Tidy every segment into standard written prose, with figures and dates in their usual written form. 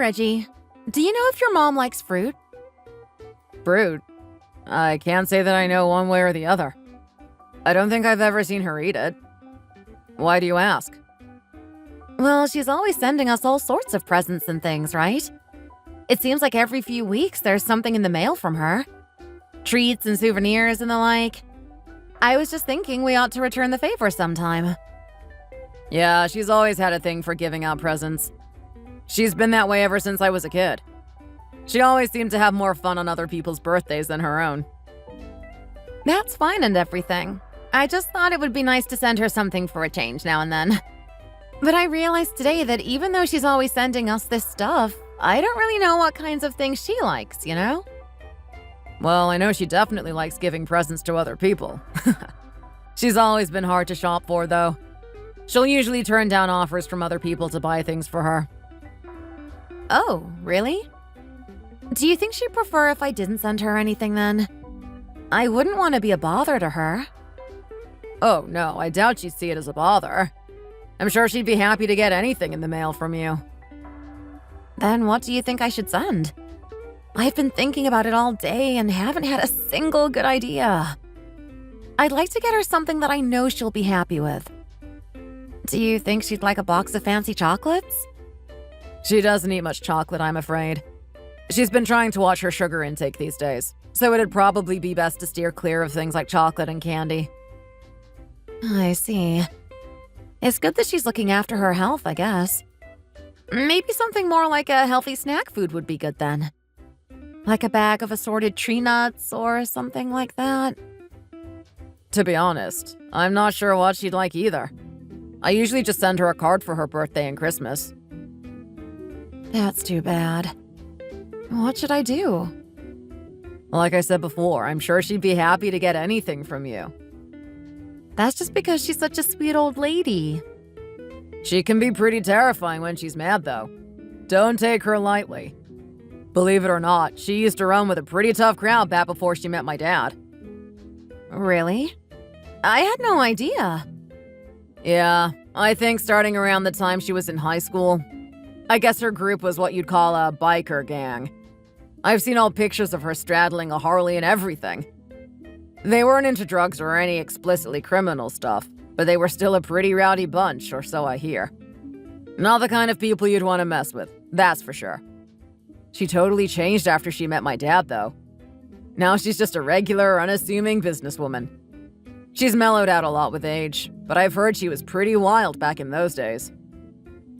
Reggie. Do you know if your mom likes fruit? Fruit? I can't say that I know one way or the other. I don't think I've ever seen her eat it. Why do you ask? Well, she's always sending us all sorts of presents and things, right? It seems like every few weeks there's something in the mail from her. Treats and souvenirs and the like. I was just thinking we ought to return the favor sometime. Yeah, she's always had a thing for giving out presents. She's been that way ever since I was a kid. She always seemed to have more fun on other people's birthdays than her own. That's fine and everything. I just thought it would be nice to send her something for a change now and then. But I realized today that even though she's always sending us this stuff, I don't really know what kinds of things she likes, you know? Well, I know she definitely likes giving presents to other people. She's always been hard to shop for, though. She'll usually turn down offers from other people to buy things for her. Oh, really? Do you think she'd prefer if I didn't send her anything then? I wouldn't want to be a bother to her. Oh, no, I doubt she'd see it as a bother. I'm sure she'd be happy to get anything in the mail from you. Then what do you think I should send? I've been thinking about it all day and haven't had a single good idea. I'd like to get her something that I know she'll be happy with. Do you think she'd like a box of fancy chocolates? She doesn't eat much chocolate, I'm afraid. She's been trying to watch her sugar intake these days, so it'd probably be best to steer clear of things like chocolate and candy. I see. It's good that she's looking after her health, I guess. Maybe something more like a healthy snack food would be good then. Like a bag of assorted tree nuts or something like that. To be honest, I'm not sure what she'd like either. I usually just send her a card for her birthday and Christmas. That's too bad. What should I do? Like I said before, I'm sure she'd be happy to get anything from you. That's just because she's such a sweet old lady. She can be pretty terrifying when she's mad, though. Don't take her lightly. Believe it or not, she used to run with a pretty tough crowd back before she met my dad. Really? I had no idea. Yeah, I think starting around the time she was in high school. I guess her group was what you'd call a biker gang. I've seen old pictures of her straddling a Harley and everything. They weren't into drugs or any explicitly criminal stuff, but they were still a pretty rowdy bunch, or so I hear. Not the kind of people you'd want to mess with, that's for sure. She totally changed after she met my dad, though. Now she's just a regular, unassuming businesswoman. She's mellowed out a lot with age, but I've heard she was pretty wild back in those days.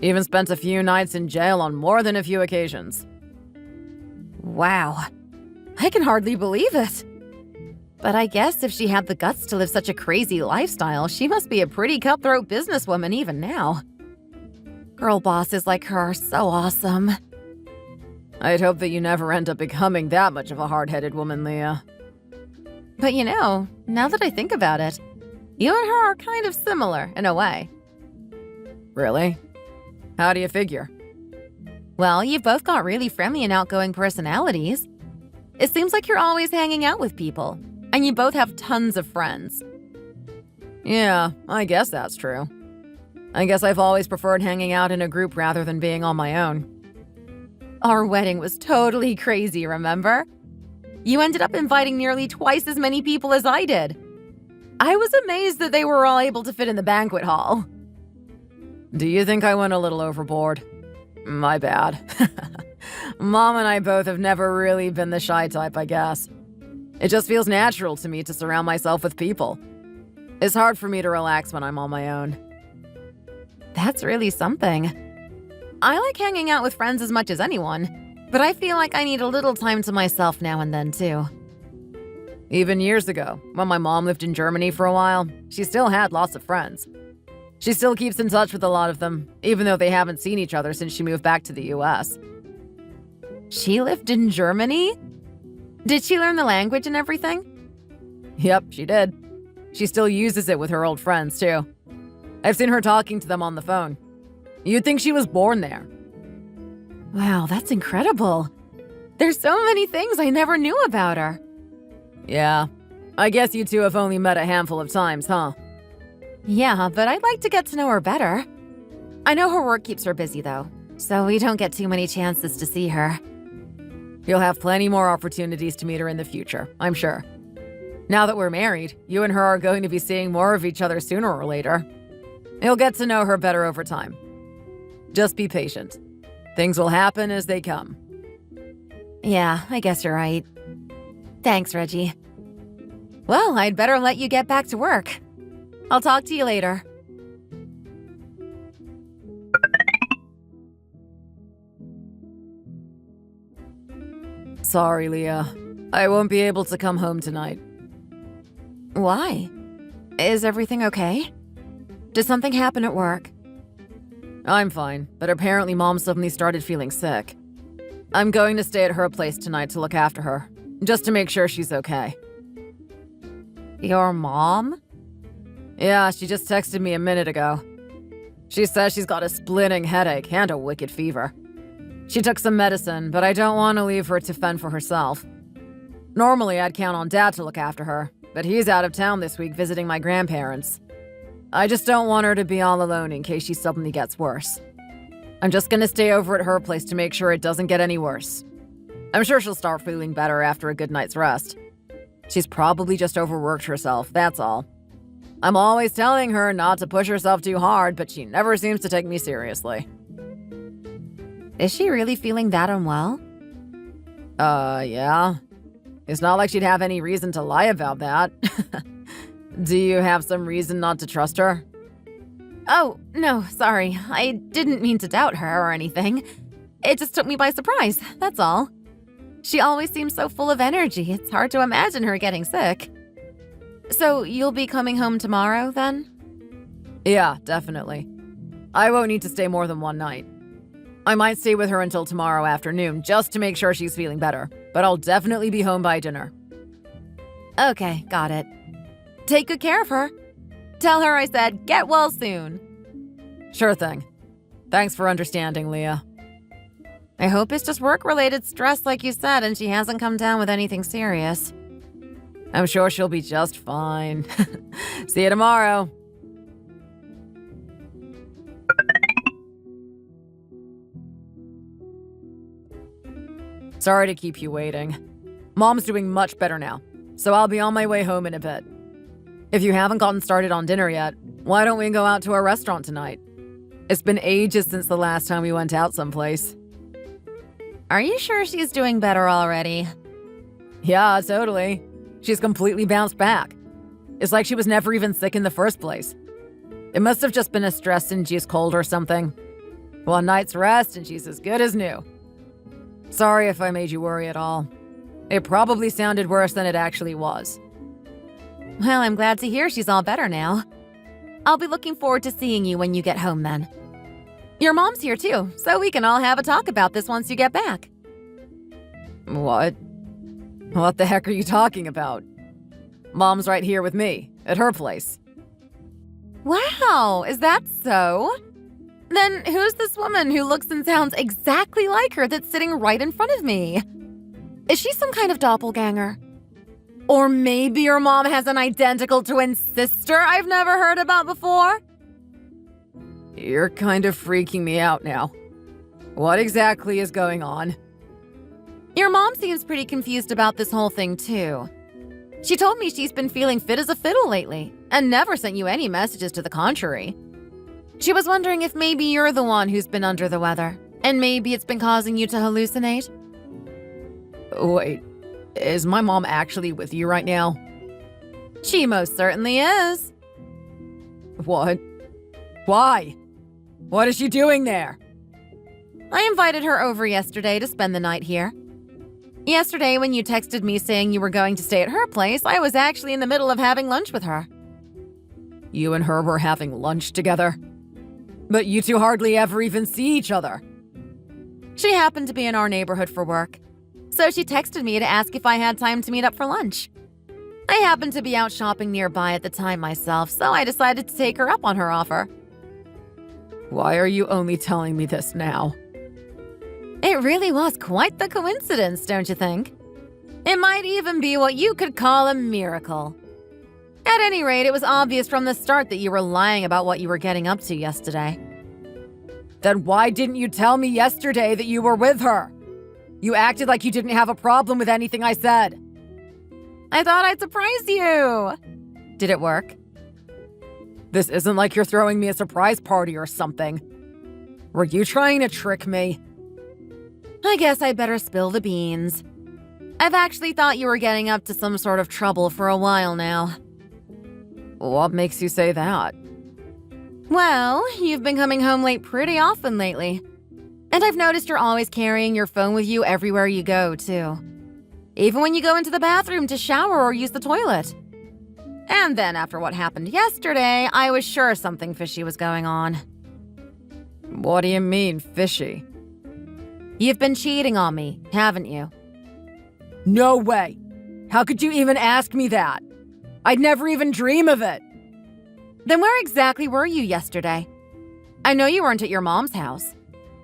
Even spent a few nights in jail on more than a few occasions. Wow. I can hardly believe it. But I guess if she had the guts to live such a crazy lifestyle, she must be a pretty cutthroat businesswoman even now. Girl bosses like her are so awesome. I'd hope that you never end up becoming that much of a hard-headed woman, Leah. But you know, now that I think about it, you and her are kind of similar in a way. Really? How do you figure? Well, you've both got really friendly and outgoing personalities. It seems like you're always hanging out with people, and you both have tons of friends. Yeah, I guess that's true. I guess I've always preferred hanging out in a group rather than being on my own. Our wedding was totally crazy, remember? You ended up inviting nearly twice as many people as I did. I was amazed that they were all able to fit in the banquet hall. Do you think I went a little overboard? My bad. Mom and I both have never really been the shy type, I guess. It just feels natural to me to surround myself with people. It's hard for me to relax when I'm on my own. That's really something. I like hanging out with friends as much as anyone, but I feel like I need a little time to myself now and then, too. Even years ago, when my mom lived in Germany for a while, she still had lots of friends. She still keeps in touch with a lot of them, even though they haven't seen each other since she moved back to the US. She lived in Germany? Did she learn the language and everything? Yep, she did. She still uses it with her old friends, too. I've seen her talking to them on the phone. You'd think she was born there. Wow, that's incredible. There's so many things I never knew about her. Yeah, I guess you two have only met a handful of times, huh? Yeah, but I'd like to get to know her better. I know her work keeps her busy, though. so we don't get too many chances to see her. You'll have plenty more opportunities to meet her in the future, I'm sure. Now that we're married, you and her are going to be seeing more of each other sooner or later. You'll get to know her better over time. Just be patient. Things will happen as they come. Yeah, I guess you're right. Thanks, Reggie. Well, I'd better let you get back to work. I'll talk to you later. Sorry, Leah. I won't be able to come home tonight. Why? Is everything okay? Did something happen at work? I'm fine, but apparently Mom suddenly started feeling sick. I'm going to stay at her place tonight to look after her, just to make sure she's okay. Your mom? Yeah, she just texted me a minute ago. She says she's got a splitting headache and a wicked fever. She took some medicine, but I don't want to leave her to fend for herself. Normally, I'd count on Dad to look after her, but he's out of town this week visiting my grandparents. I just don't want her to be all alone in case she suddenly gets worse. I'm just gonna stay over at her place to make sure it doesn't get any worse. I'm sure she'll start feeling better after a good night's rest. She's probably just overworked herself, that's all. I'm always telling her not to push herself too hard, but she never seems to take me seriously. Is she really feeling that unwell? Yeah. It's not like she'd have any reason to lie about that. Do you have some reason not to trust her? Oh, no, sorry. I didn't mean to doubt her or anything. It just took me by surprise, that's all. She always seems so full of energy, it's hard to imagine her getting sick. So, you'll be coming home tomorrow, then? Yeah, definitely. I won't need to stay more than one night. I might stay with her until tomorrow afternoon, just to make sure she's feeling better, but I'll definitely be home by dinner. Okay, got it. Take good care of her. Tell her I said get well soon. Sure thing. Thanks for understanding, Leah. I hope it's just work-related stress like you said and she hasn't come down with anything serious. I'm sure she'll be just fine. See you tomorrow. Sorry to keep you waiting. Mom's doing much better now, so I'll be on my way home in a bit. If you haven't gotten started on dinner yet, why don't we go out to a restaurant tonight? It's been ages since the last time we went out someplace. Are you sure she's doing better already? Yeah, totally. She's completely bounced back. It's like she was never even sick in the first place. It must have just been a stress-induced cold or something. One night's rest and she's as good as new. Sorry if I made you worry at all. It probably sounded worse than it actually was. Well, I'm glad to hear she's all better now. I'll be looking forward to seeing you when you get home then. Your mom's here too, so we can all have a talk about this once you get back. What? What the heck are you talking about? Mom's right here with me, at her place. Wow, is that so? Then who's this woman who looks and sounds exactly like her that's sitting right in front of me? Is she some kind of doppelganger? Or maybe your mom has an identical twin sister I've never heard about before? You're kind of freaking me out now. What exactly is going on? Your mom seems pretty confused about this whole thing, too. She told me she's been feeling fit as a fiddle lately, and never sent you any messages to the contrary. She was wondering if maybe you're the one who's been under the weather, and maybe it's been causing you to hallucinate. Wait, is my mom actually with you right now? She most certainly is. What? Why? What is she doing there? I invited her over yesterday to spend the night here. Yesterday, when you texted me saying you were going to stay at her place, I was actually in the middle of having lunch with her. You and her were having lunch together? But you two hardly ever even see each other. She happened to be in our neighborhood for work, so she texted me to ask if I had time to meet up for lunch. I happened to be out shopping nearby at the time myself, so I decided to take her up on her offer. Why are you only telling me this now? It really was quite the coincidence, don't you think? It might even be what you could call a miracle. At any rate, it was obvious from the start that you were lying about what you were getting up to yesterday. Then why didn't you tell me yesterday that you were with her? You acted like you didn't have a problem with anything I said. I thought I'd surprise you. Did it work? This isn't like you're throwing me a surprise party or something. Were you trying to trick me? I guess I better spill the beans. I've actually thought you were getting up to some sort of trouble for a while now. What makes you say that? Well, you've been coming home late pretty often lately. And I've noticed you're always carrying your phone with you everywhere you go, too. Even when you go into the bathroom to shower or use the toilet. And then after what happened yesterday, I was sure something fishy was going on. What do you mean, fishy? You've been cheating on me, haven't you? No way! How could you even ask me that? I'd never even dream of it! Then where exactly were you yesterday? I know you weren't at your mom's house.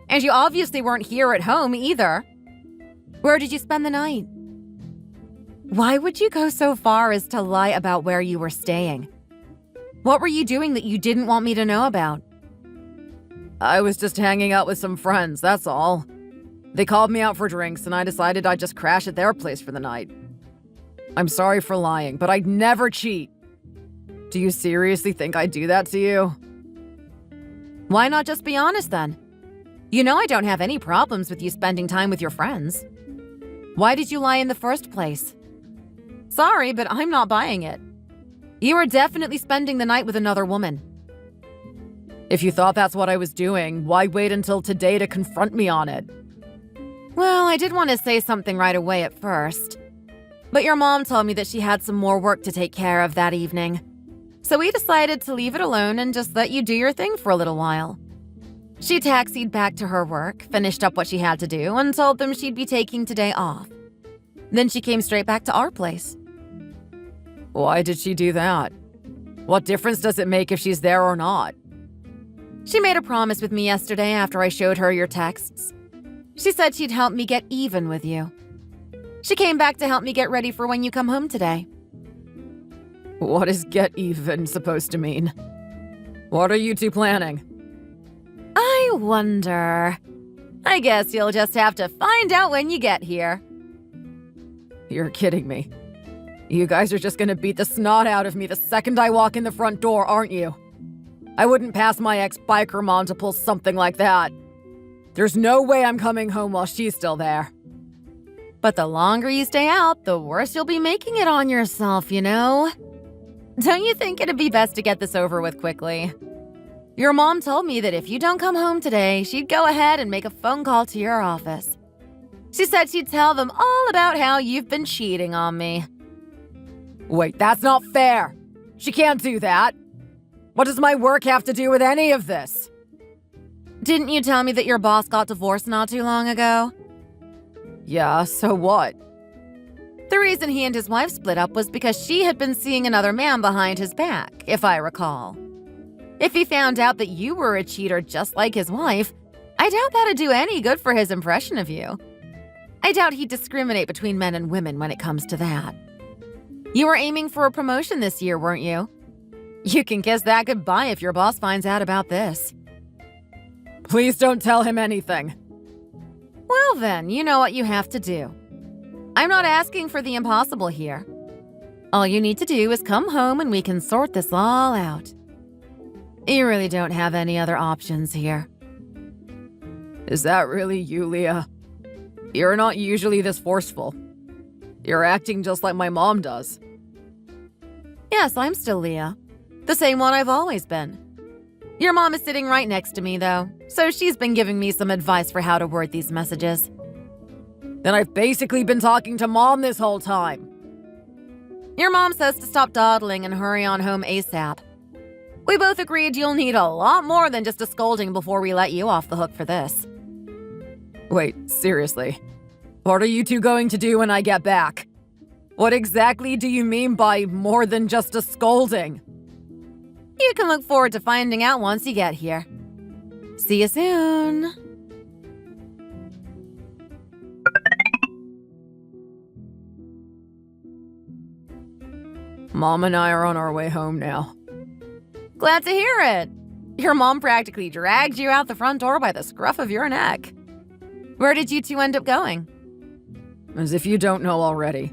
And you obviously weren't here at home either. Where did you spend the night? Why would you go so far as to lie about where you were staying? What were you doing that you didn't want me to know about? I was just hanging out with some friends, that's all. They called me out for drinks and I decided I'd just crash at their place for the night. I'm sorry for lying, but I'd never cheat. Do you seriously think I'd do that to you? Why not just be honest then? You know I don't have any problems with you spending time with your friends. Why did you lie in the first place? Sorry, but I'm not buying it. You were definitely spending the night with another woman. If you thought that's what I was doing, why wait until today to confront me on it? Well, I did want to say something right away at first. But your mom told me that she had some more work to take care of that evening. So we decided to leave it alone and just let you do your thing for a little while. She taxied back to her work, finished up what she had to do, and told them she'd be taking today off. Then she came straight back to our place. Why did she do that? What difference does it make if she's there or not? She made a promise with me yesterday after I showed her your texts. She said she'd help me get even with you. She came back to help me get ready for when you come home today. What is get even supposed to mean? What are you two planning? I wonder. I guess you'll just have to find out when you get here. You're kidding me. You guys are just gonna beat the snot out of me the second I walk in the front door, aren't you? I wouldn't pass my ex-biker mom to pull something like that. There's no way I'm coming home while she's still there. But the longer you stay out, the worse you'll be making it on yourself, you know? Don't you think it'd be best to get this over with quickly? Your mom told me that if you don't come home today, she'd go ahead and make a phone call to your office. She said she'd tell them all about how you've been cheating on me. Wait, that's not fair. She can't do that. What does my work have to do with any of this? Didn't you tell me that your boss got divorced not too long ago? Yeah, so what? The reason he and his wife split up was because she had been seeing another man behind his back, if I recall. If he found out that you were a cheater just like his wife, I doubt that'd do any good for his impression of you. I doubt he'd discriminate between men and women when it comes to that. You were aiming for a promotion this year, weren't you? You can kiss that goodbye if your boss finds out about this. Please don't tell him anything. Well then, you know what you have to do. I'm not asking for the impossible here. All you need to do is come home and we can sort this all out. You really don't have any other options here. Is that really you, Leah? You're not usually this forceful. You're acting just like my mom does. Yes, I'm still Leah. The same one I've always been. Your mom is sitting right next to me, though, so she's been giving me some advice for how to word these messages. Then I've basically been talking to Mom this whole time. Your mom says to stop dawdling and hurry on home ASAP. We both agreed you'll need a lot more than just a scolding before we let you off the hook for this. Wait, seriously. What are you two going to do when I get back? What exactly do you mean by more than just a scolding? You can look forward to finding out once you get here. See you soon. Mom and I are on our way home now. Glad to hear it. Your mom practically dragged you out the front door by the scruff of your neck. Where did you two end up going? As if you don't know already.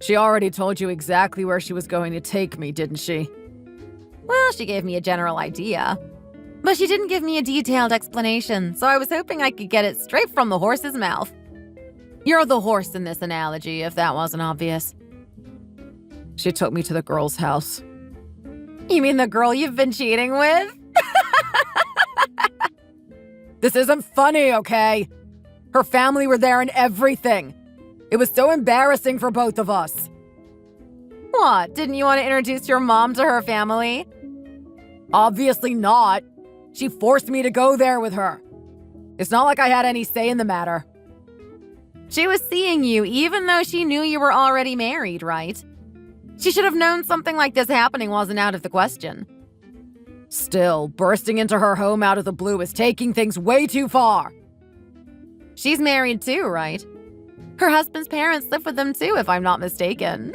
She already told you exactly where she was going to take me, didn't she? Well, she gave me a general idea. But she didn't give me a detailed explanation, so I was hoping I could get it straight from the horse's mouth. You're the horse in this analogy, if that wasn't obvious. She took me to the girl's house. You mean the girl you've been cheating with? This isn't funny, okay? Her family were there and everything. It was so embarrassing for both of us. What, didn't you want to introduce your mom to her family? Obviously not. She forced me to go there with her. It's not like I had any say in the matter. She was seeing you even though she knew you were already married, right? She should have known something like this happening wasn't out of the question. Still, bursting into her home out of the blue is taking things way too far. She's married too, right? Her husband's parents live with them too, if I'm not mistaken.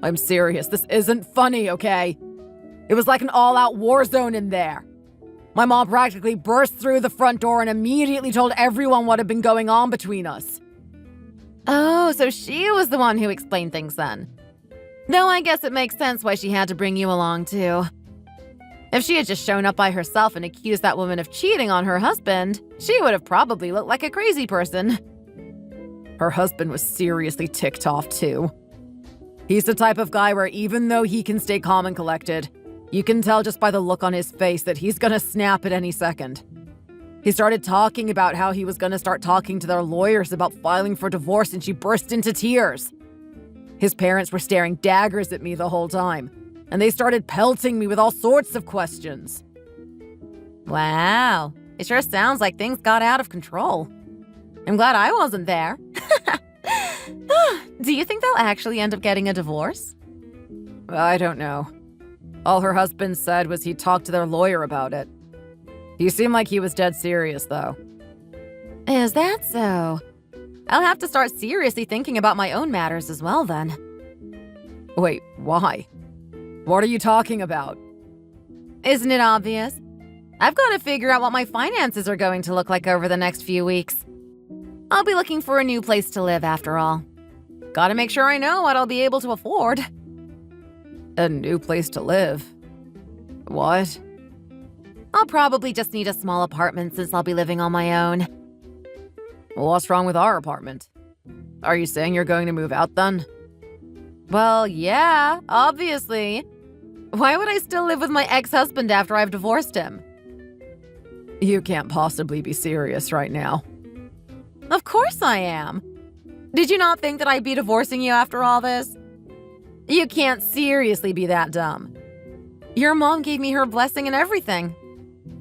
I'm serious, this isn't funny, okay? It was like an all-out war zone in there. My mom practically burst through the front door and immediately told everyone what had been going on between us. Oh, so she was the one who explained things then. Though I guess it makes sense why she had to bring you along too. If she had just shown up by herself and accused that woman of cheating on her husband, she would have probably looked like a crazy person. Her husband was seriously ticked off too. He's the type of guy where even though he can stay calm and collected, you can tell just by the look on his face that he's gonna snap at any second. He started talking about how he was gonna start talking to their lawyers about filing for divorce, and she burst into tears. His parents were staring daggers at me the whole time, and they started pelting me with all sorts of questions. Wow, it sure sounds like things got out of control. I'm glad I wasn't there. Do you think they'll actually end up getting a divorce? I don't know. All her husband said was he'd talk to their lawyer about it. He seemed like he was dead serious, though. Is that so? I'll have to start seriously thinking about my own matters as well, then. Wait, why? What are you talking about? Isn't it obvious? I've got to figure out what my finances are going to look like over the next few weeks. I'll be looking for a new place to live, after all. Gotta make sure I know what I'll be able to afford. A new place to live? What? I'll probably just need a small apartment since I'll be living on my own. Well, what's wrong with our apartment? Are you saying you're going to move out then? Well, yeah, obviously. Why would I still live with my ex-husband after I've divorced him? You can't possibly be serious right now. Of course I am. Did you not think that I'd be divorcing you after all this? You can't seriously be that dumb. Your mom gave me her blessing and everything.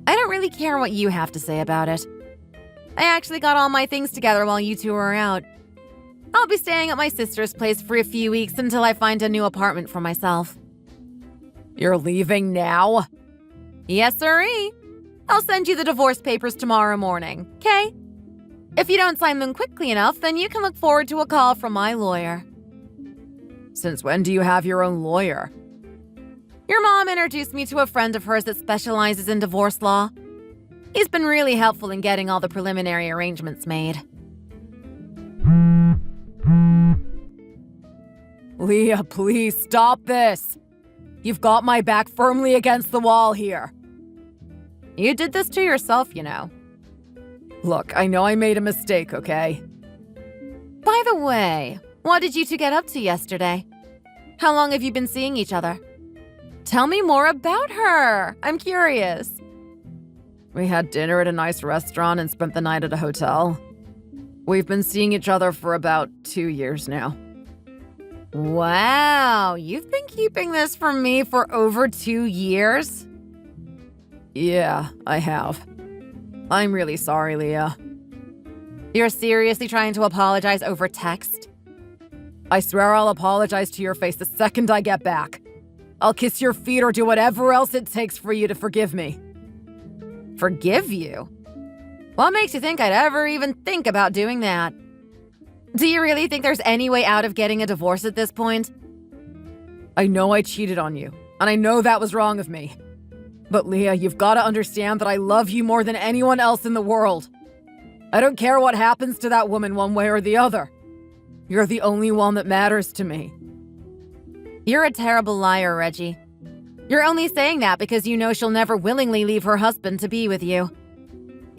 I don't really care what you have to say about it. I actually got all my things together while you two were out. I'll be staying at my sister's place for a few weeks until I find a new apartment for myself. You're leaving now? Yes, sirree. I'll send you the divorce papers tomorrow morning, okay? If you don't sign them quickly enough, then you can look forward to a call from my lawyer. Since when do you have your own lawyer? Your mom introduced me to a friend of hers that specializes in divorce law. He's been really helpful in getting all the preliminary arrangements made. Leah, please stop this. You've got my back firmly against the wall here. You did this to yourself, you know. Look, I know I made a mistake, okay? By the way, what did you two get up to yesterday? How long have you been seeing each other? Tell me more about her. I'm curious. We had dinner at a nice restaurant and spent the night at a hotel. We've been seeing each other for about 2 years now. Wow, you've been keeping this from me for over 2 years? Yeah, I have. I'm really sorry, Leah. You're seriously trying to apologize over text? I swear I'll apologize to your face the second I get back. I'll kiss your feet or do whatever else it takes for you to forgive me. Forgive you? What makes you think I'd ever even think about doing that? Do you really think there's any way out of getting a divorce at this point? I know I cheated on you, and I know that was wrong of me. But Leah, you've got to understand that I love you more than anyone else in the world. I don't care what happens to that woman one way or the other. You're the only one that matters to me. You're a terrible liar, Reggie. You're only saying that because you know she'll never willingly leave her husband to be with you.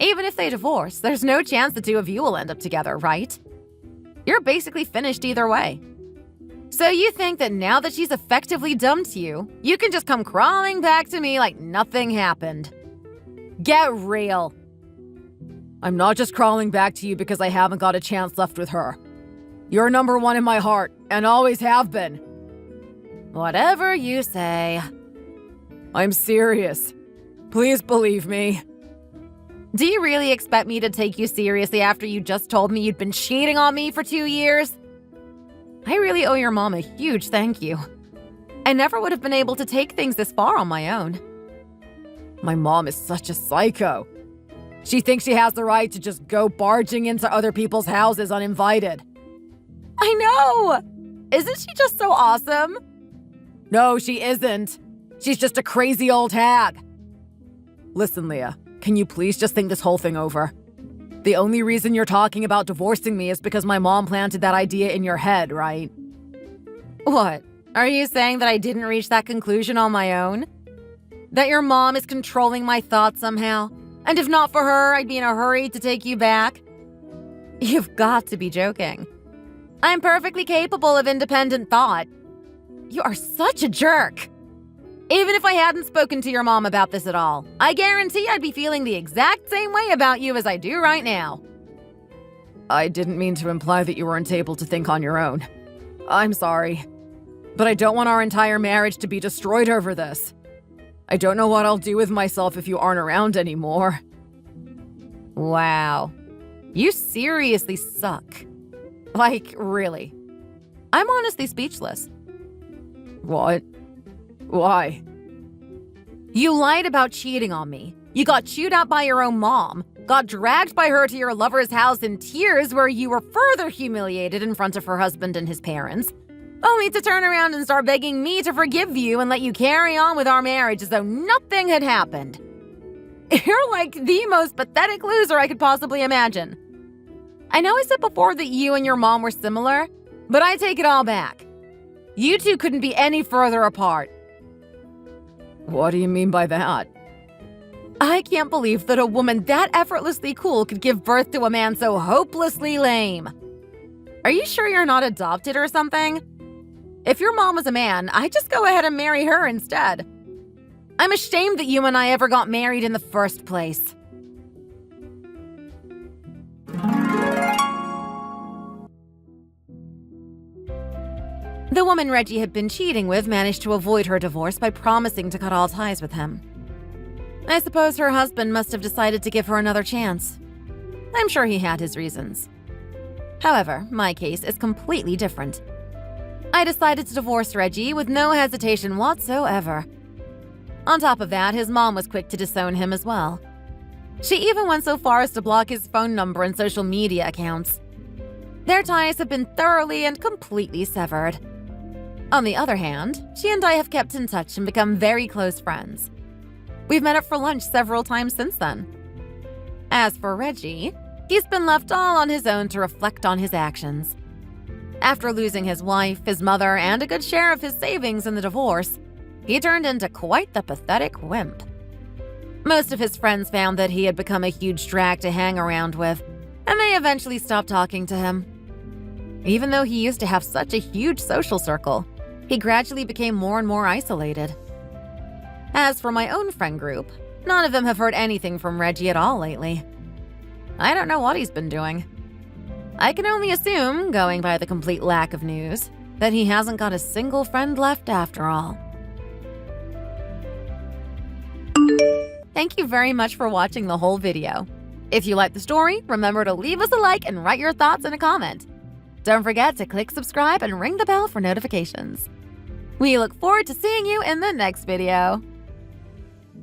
Even if they divorce, there's no chance the two of you will end up together, right? You're basically finished either way. So you think that now that she's effectively dumped you, you can just come crawling back to me like nothing happened. Get real. I'm not just crawling back to you because I haven't got a chance left with her. You're number one in my heart, and always have been. Whatever you say. I'm serious. Please believe me. Do you really expect me to take you seriously after you just told me you'd been cheating on me for 2 years? I really owe your mom a huge thank you. I never would have been able to take things this far on my own. My mom is such a psycho. She thinks she has the right to just go barging into other people's houses uninvited. I know! Isn't she just so awesome? No, she isn't. She's just a crazy old hag. Listen, Leah, can you please just think this whole thing over? The only reason you're talking about divorcing me is because my mom planted that idea in your head, right? What? Are you saying that I didn't reach that conclusion on my own? That your mom is controlling my thoughts somehow? And if not for her, I'd be in a hurry to take you back? You've got to be joking. I'm perfectly capable of independent thought. You are such a jerk. Even if I hadn't spoken to your mom about this at all, I guarantee I'd be feeling the exact same way about you as I do right now. I didn't mean to imply that you weren't able to think on your own. I'm sorry. But I don't want our entire marriage to be destroyed over this. I don't know what I'll do with myself if you aren't around anymore. Wow. You seriously suck. Like, really. I'm honestly speechless. What? Why? You lied about cheating on me. You got chewed out by your own mom, got dragged by her to your lover's house in tears where you were further humiliated in front of her husband and his parents, only to turn around and start begging me to forgive you and let you carry on with our marriage as though nothing had happened. You're like the most pathetic loser I could possibly imagine. I know I said before that you and your mom were similar, but I take it all back. You two couldn't be any further apart. What do you mean by that? I can't believe that a woman that effortlessly cool could give birth to a man so hopelessly lame. Are you sure you're not adopted or something? If your mom was a man, I'd just go ahead and marry her instead. I'm ashamed that you and I ever got married in the first place. The woman Reggie had been cheating with managed to avoid her divorce by promising to cut all ties with him. I suppose her husband must have decided to give her another chance. I'm sure he had his reasons. However, my case is completely different. I decided to divorce Reggie with no hesitation whatsoever. On top of that, his mom was quick to disown him as well. She even went so far as to block his phone number and social media accounts. Their ties have been thoroughly and completely severed. On the other hand, she and I have kept in touch and become very close friends. We've met up for lunch several times since then. As for Reggie, he's been left all on his own to reflect on his actions. After losing his wife, his mother, and a good share of his savings in the divorce, he turned into quite the pathetic wimp. Most of his friends found that he had become a huge drag to hang around with, and they eventually stopped talking to him. Even though he used to have such a huge social circle, he gradually became more and more isolated. As for my own friend group, none of them have heard anything from Reggie at all lately. I don't know what he's been doing. I can only assume, going by the complete lack of news, that he hasn't got a single friend left after all. Thank you very much for watching the whole video. If you liked the story, remember to leave us a like and write your thoughts in a comment. Don't forget to click subscribe and ring the bell for notifications. We look forward to seeing you in the next video.